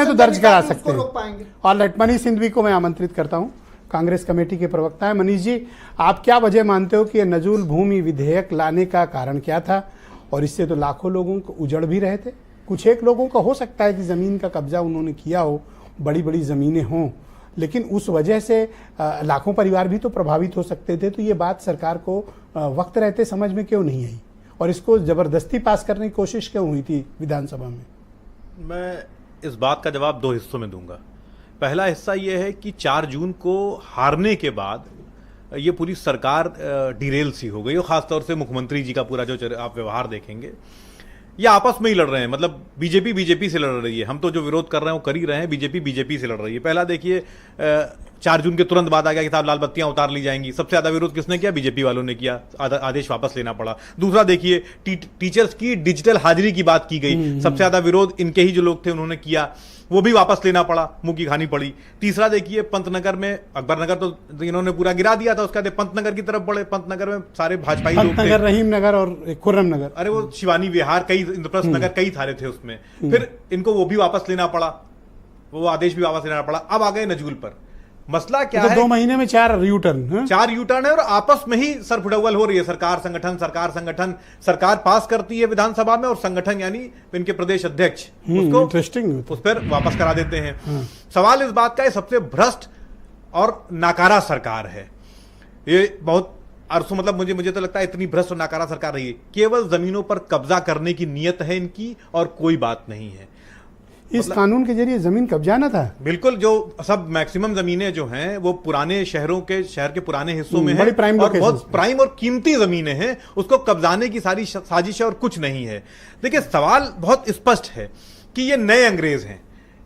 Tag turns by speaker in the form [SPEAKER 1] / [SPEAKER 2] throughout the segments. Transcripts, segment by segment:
[SPEAKER 1] चाहें तो दर्ज करा सकते
[SPEAKER 2] रोक पाएंगे।
[SPEAKER 1] हैं। और मनीष सिंघवी को मैं आमंत्रित करता हूं, कांग्रेस कमेटी के प्रवक्ता है। मनीष जी, आप क्या वजह मानते हो कि ये नजूल भूमि विधेयक लाने का कारण क्या था? और इससे तो लाखों लोगों को उजड़ भी रहे थे। कुछ एक लोगों का हो सकता है कि जमीन का कब्जा उन्होंने किया हो, बड़ी बड़ी जमीनें हों, लेकिन उस वजह से लाखों परिवार भी तो प्रभावित हो सकते थे। तो ये बात सरकार को वक्त रहते समझ में क्यों नहीं आई और इसको जबरदस्ती पास करने की कोशिश क्यों हुई थी विधानसभा में? मैं
[SPEAKER 3] इस बात का जवाब दो हिस्सों में दूंगा। पहला हिस्सा ये है कि 4 जून को हारने के बाद ये पूरी सरकार डिरेल सी हो गई, और खासतौर से मुख्यमंत्री जी का पूरा जो आप व्यवहार देखेंगे, ये आपस में ही लड़ रहे हैं। मतलब बीजेपी से लड़ रही है। हम तो जो विरोध कर रहे हैं वो कर ही रहे हैं, बीजेपी से लड़ रही है। पहला देखिए, 4 जून के तुरंत बाद आ गया कि साहब लाल बत्तियां उतार ली जाएंगी। सबसे ज्यादा विरोध किसने किया? बीजेपी वालों ने किया, आदेश वापस लेना पड़ा। दूसरा देखिए, टीचर्स की डिजिटल हाजिरी की बात की गई, सबसे ज्यादा विरोध इनके ही जो लोग थे उन्होंने किया, वो भी वापस लेना पड़ा, मुंह की खानी पड़ी। तीसरा देखिए, पंतनगर में, अकबरनगर तो इन्होंने पूरा गिरा दिया था, उसके बाद पंतनगर की तरफ बढ़े। पंतनगर में सारे भाजपाई लोग थे,
[SPEAKER 1] रहीम नगर और खुर्रम नगर,
[SPEAKER 3] अरे वो शिवानी विहार, कई इंद्रप्रस्थ नगर, कई थारे थे उसमें। फिर इनको वो भी वापस लेना पड़ा, वो आदेश भी वापस लेना पड़ा। अब आ गए नजूल पर। मसला क्या है?
[SPEAKER 1] 2 महीने में 4 यूटर्न,
[SPEAKER 3] 4 यूटर्न है, और आपस में ही सरफुटअव्वल हो रही है। सरकार संगठन, सरकार पास करती है विधानसभा में, और संगठन यानी इनके प्रदेश अध्यक्ष उसको
[SPEAKER 1] इंटरेस्टिंग
[SPEAKER 3] उस पर वापस करा देते हैं। सवाल इस बात का है, सबसे भ्रष्ट और नाकारा सरकार है ये। बहुत अरसों, मतलब मुझे तो लगता है इतनी भ्रष्ट और नाकारा सरकार रही है। केवल जमीनों पर कब्जा करने की नीयत है इनकी, और कोई बात नहीं है।
[SPEAKER 1] इस कानून के जरिए जमीन कब्जाना था।
[SPEAKER 3] बिल्कुल, जो सब मैक्सिमम जमीनें जो हैं वो पुराने शहर के पुराने हिस्सों में है, और बहुत प्राइम और कीमती जमीनें हैं, उसको कब्जाने की सारी साजिश है और कुछ नहीं है। देखिए, सवाल बहुत स्पष्ट है कि ये नए अंग्रेज हैं,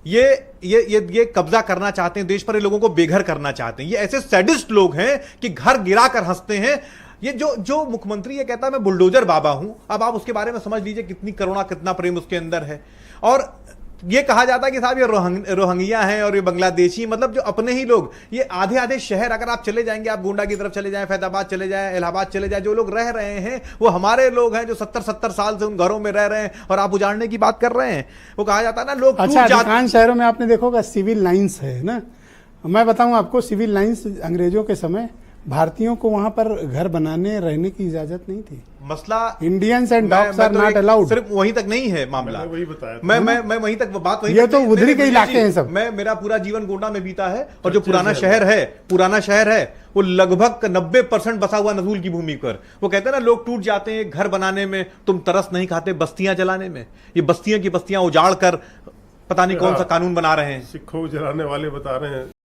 [SPEAKER 3] ये कब्जा करना चाहते हैं देश पर, ये लोगों को बेघर करना चाहते हैं। ये ऐसे सैडिस्ट लोग हैं कि घर गिराकर हंसते हैं। ये जो मुख्यमंत्री ये कहता है मैं बुलडोजर बाबा हूं, अब आप उसके बारे में समझ लीजिए कितनी करुणा, कितना प्रेम उसके अंदर है। और ये कहा जाता है कि साहब ये रोहिंग्या हैं और ये बांग्लादेशी, मतलब जो अपने ही लोग, ये आधे शहर अगर आप चले जाएंगे, आप गोंडा की तरफ चले जाएं, फैजाबाद चले जाएं, इलाहाबाद चले जाएं, जो लोग रह रहे हैं वो हमारे लोग हैं जो 70 साल से उन घरों में रह रहे हैं, और आप उजाड़ने की बात कर रहे हैं। वो कहा जाता है ना, लोग
[SPEAKER 1] अधिकांश शहरों में आपने देखोगा सिविल लाइन्स है ना। मैं बताऊं आपको, सिविल लाइन्स अंग्रेजों के समय भारतीयों को वहां पर घर बनाने रहने की इजाजत नहीं थी।
[SPEAKER 3] मसला
[SPEAKER 1] Indians and dogs are not allowed.
[SPEAKER 3] सिर्फ वहीं तक नहीं है मामला,
[SPEAKER 4] वही बताया
[SPEAKER 3] मैं वहीं तक बात वहीं
[SPEAKER 1] ये तो उधरी के इलाके हैं सब।
[SPEAKER 3] मेरा पूरा जीवन गोंडा में बीता है, और जो पुराना शहर है वो लगभग 90% बसा हुआ नजूल की भूमि पर। वो कहते हैं ना, लोग टूट जाते हैं घर बनाने में, तुम तरस नहीं खाते बस्तियां जलाने में। ये बस्तियां की बस्तियां उजाड़ कर पता नहीं कौन सा कानून बना रहे हैं।
[SPEAKER 4] सिखों जलाने वाले बता रहे हैं।